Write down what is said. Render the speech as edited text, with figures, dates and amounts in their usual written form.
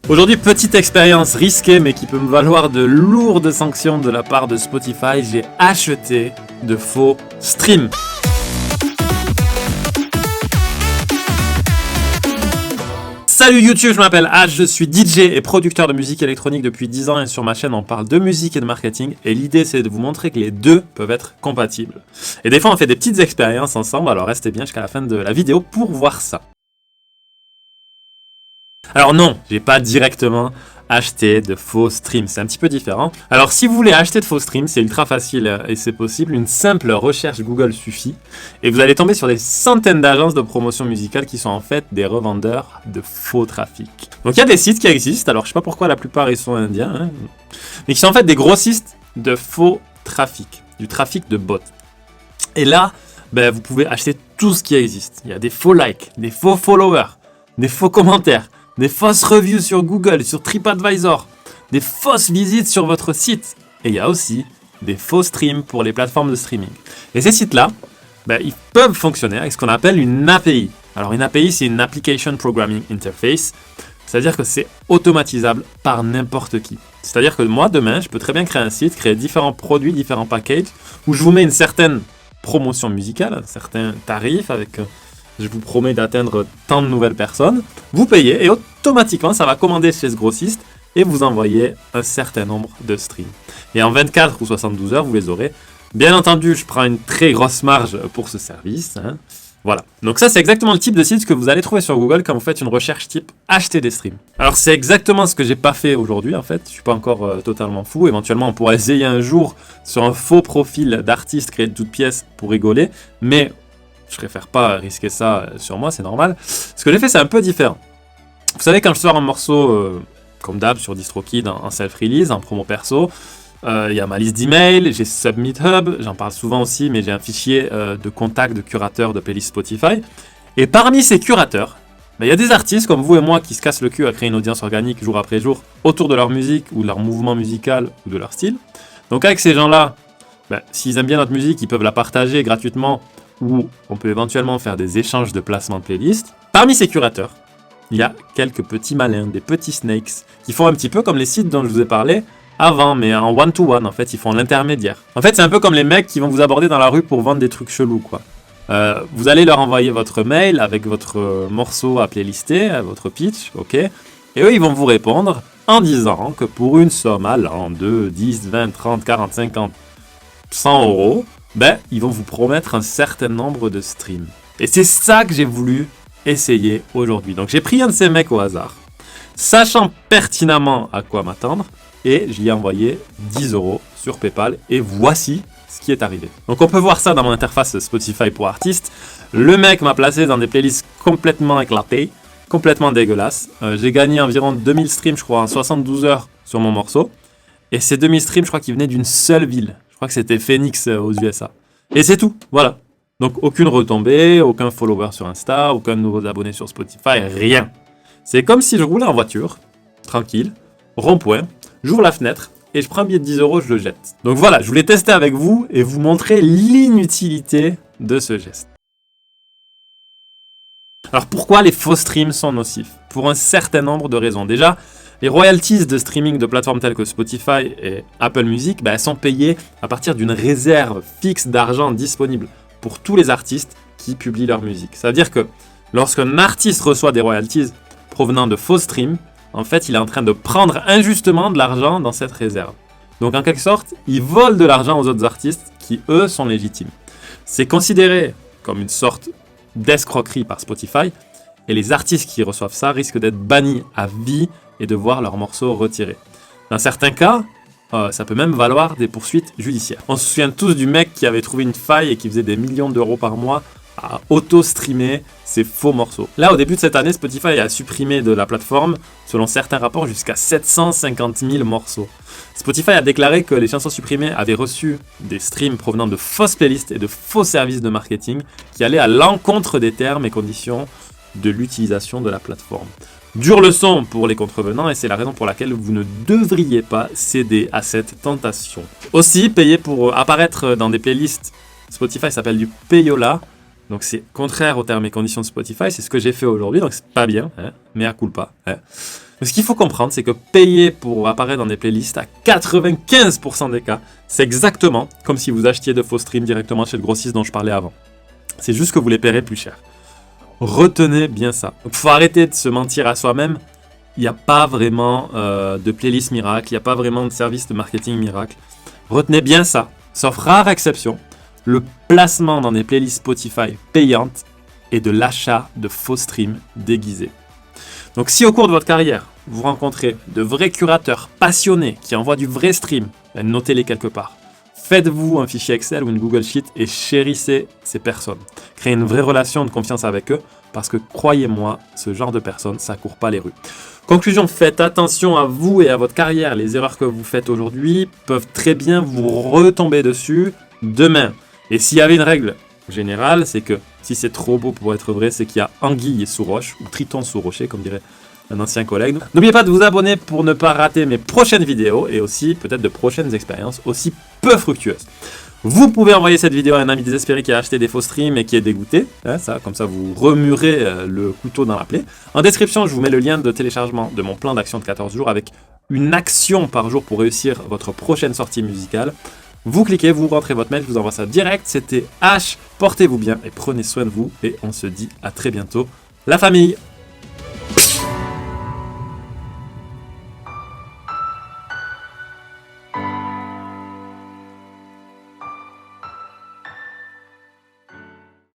Aujourd'hui, petite expérience risquée mais qui peut me valoir de lourdes sanctions de la part de Spotify, j'ai acheté de faux streams. Salut YouTube, je m'appelle Ash, je suis DJ et producteur de musique électronique depuis 10 ans et sur ma chaîne on parle de musique et de marketing et l'idée c'est de vous montrer que les deux peuvent être compatibles. Et des fois on fait des petites expériences ensemble, alors restez bien jusqu'à la fin de la vidéo pour voir ça. Alors non, j'ai pas directement acheté de faux streams, c'est un petit peu différent. Alors si vous voulez acheter de faux streams, c'est ultra facile et c'est possible, une simple recherche Google suffit et vous allez tomber sur des centaines d'agences de promotion musicale qui sont en fait des revendeurs de faux trafic. Donc il y a des sites qui existent, alors je sais pas pourquoi la plupart ils sont indiens, mais qui sont en fait des grossistes de faux trafic, du trafic de bots. Et là, vous pouvez acheter tout ce qui existe. Il y a des faux likes, des faux followers, des faux commentaires, des fausses reviews sur Google, sur TripAdvisor, des fausses visites sur votre site. Et il y a aussi des faux streams pour les plateformes de streaming. Et ces sites-là, ils peuvent fonctionner avec ce qu'on appelle une API. Alors une API, c'est une Application Programming Interface. C'est-à-dire que c'est automatisable par n'importe qui. C'est-à-dire que moi, demain, je peux très bien créer un site, créer différents produits, différents packages, où je vous mets une certaine promotion musicale, un certain tarif avec... Je vous promets d'atteindre tant de nouvelles personnes. Vous payez et automatiquement, ça va commander chez ce grossiste et vous envoyer un certain nombre de streams. Et en 24 ou 72 heures, vous les aurez. Bien entendu, je prends une très grosse marge pour ce service. Voilà. Donc ça, c'est exactement le type de site que vous allez trouver sur Google quand vous faites une recherche type acheter des streams. Alors c'est exactement ce que j'ai pas fait aujourd'hui en fait. Je suis pas encore totalement fou. Éventuellement, on pourrait essayer un jour sur un faux profil d'artiste créé de toutes pièces pour rigoler. Mais je préfère pas risquer ça sur moi, c'est normal. Ce que j'ai fait, c'est un peu différent. Vous savez, quand je sors un morceau, comme d'hab, sur DistroKid, en self-release, en promo perso, il y a ma liste d'emails, j'ai Submit Hub, j'en parle souvent aussi, mais j'ai un fichier de contact de curateurs de playlists Spotify. Et parmi ces curateurs, il y a des artistes comme vous et moi qui se cassent le cul à créer une audience organique jour après jour autour de leur musique ou de leur mouvement musical ou de leur style. Donc avec ces gens-là, s'ils aiment bien notre musique, ils peuvent la partager gratuitement où on peut éventuellement faire des échanges de placement de playlists. Parmi ces curateurs, il y a quelques petits malins, des petits snakes, qui font un petit peu comme les sites dont je vous ai parlé avant, mais en one-to-one, en fait, ils font l'intermédiaire. En fait, c'est un peu comme les mecs qui vont vous aborder dans la rue pour vendre des trucs chelous, quoi. Vous allez leur envoyer votre mail avec votre morceau à playlister, votre pitch, ok, et eux, ils vont vous répondre en disant que pour une somme allant de 10, 20, 30, 40, 50, 100 euros, ils vont vous promettre un certain nombre de streams. Et c'est ça que j'ai voulu essayer aujourd'hui. Donc j'ai pris un de ces mecs au hasard, sachant pertinemment à quoi m'attendre, et je lui ai envoyé 10 euros sur PayPal, et voici ce qui est arrivé. Donc on peut voir ça dans mon interface Spotify pour artistes. Le mec m'a placé dans des playlists complètement éclatées, complètement dégueulasses. J'ai gagné environ 2000 streams, je crois, en 72 heures sur mon morceau. Et ces 2000 streams, je crois qu'ils venaient d'une seule ville. Je crois que c'était Phoenix aux USA. Et c'est tout, voilà. Donc aucune retombée, aucun follower sur Insta, aucun nouveau abonné sur Spotify, rien. C'est comme si je roulais en voiture, tranquille, rond-point, j'ouvre la fenêtre et je prends un billet de 10 euros, je le jette. Donc voilà, je voulais tester avec vous et vous montrer l'inutilité de ce geste. Alors pourquoi les faux streams sont nocifs? Pour un certain nombre de raisons. Déjà, les royalties de streaming de plateformes telles que Spotify et Apple Music, elles sont payées à partir d'une réserve fixe d'argent disponible pour tous les artistes qui publient leur musique. Ça veut dire que lorsqu'un artiste reçoit des royalties provenant de faux streams, en fait, il est en train de prendre injustement de l'argent dans cette réserve. Donc en quelque sorte, il vole de l'argent aux autres artistes qui, eux, sont légitimes. C'est considéré comme une sorte d'escroquerie par Spotify, et les artistes qui reçoivent ça risquent d'être bannis à vie et de voir leurs morceaux retirés. Dans certains cas, ça peut même valoir des poursuites judiciaires. On se souvient tous du mec qui avait trouvé une faille et qui faisait des millions d'euros par mois à auto-streamer ses faux morceaux. Là, au début de cette année, Spotify a supprimé de la plateforme, selon certains rapports, jusqu'à 750 000 morceaux. Spotify a déclaré que les chansons supprimées avaient reçu des streams provenant de fausses playlists et de faux services de marketing qui allaient à l'encontre des termes et conditions de l'utilisation de la plateforme. Dure leçon pour les contrevenants et c'est la raison pour laquelle vous ne devriez pas céder à cette tentation. Aussi, payer pour apparaître dans des playlists Spotify s'appelle du payola. Donc c'est contraire aux termes et conditions de Spotify, c'est ce que j'ai fait aujourd'hui, donc c'est pas bien, mais à culpa. Ce qu'il faut comprendre, c'est que payer pour apparaître dans des playlists, à 95% des cas, c'est exactement comme si vous achetiez de faux streams directement chez le grossiste dont je parlais avant. C'est juste que vous les paierez plus cher. Retenez bien ça. Il faut arrêter de se mentir à soi-même. Il n'y a pas vraiment de playlist miracle, il n'y a pas vraiment de service de marketing miracle. Retenez bien ça. Sauf rare exception, le placement dans des playlists Spotify payantes est de l'achat de faux streams déguisés. Donc si au cours de votre carrière, vous rencontrez de vrais curateurs passionnés qui envoient du vrai stream, notez-les quelque part. Faites-vous un fichier Excel ou une Google Sheet et chérissez ces personnes. Créez une vraie relation de confiance avec eux parce que croyez-moi, ce genre de personnes, ça court pas les rues. Conclusion, faites attention à vous et à votre carrière. Les erreurs que vous faites aujourd'hui peuvent très bien vous retomber dessus demain. Et s'il y avait une règle générale, c'est que si c'est trop beau pour être vrai, c'est qu'il y a anguille sous roche ou triton sous rocher, comme dirait un ancien collègue. N'oubliez pas de vous abonner pour ne pas rater mes prochaines vidéos et aussi peut-être de prochaines expériences aussi peu fructueuses. Vous pouvez envoyer cette vidéo à un ami désespéré qui a acheté des faux streams et qui est dégoûté. Comme ça, vous remuerez le couteau dans la plaie. En description, je vous mets le lien de téléchargement de mon plan d'action de 14 jours avec une action par jour pour réussir votre prochaine sortie musicale. Vous cliquez, vous rentrez votre mail, je vous envoie ça direct. C'était H. Portez-vous bien et prenez soin de vous. Et on se dit à très bientôt, la famille.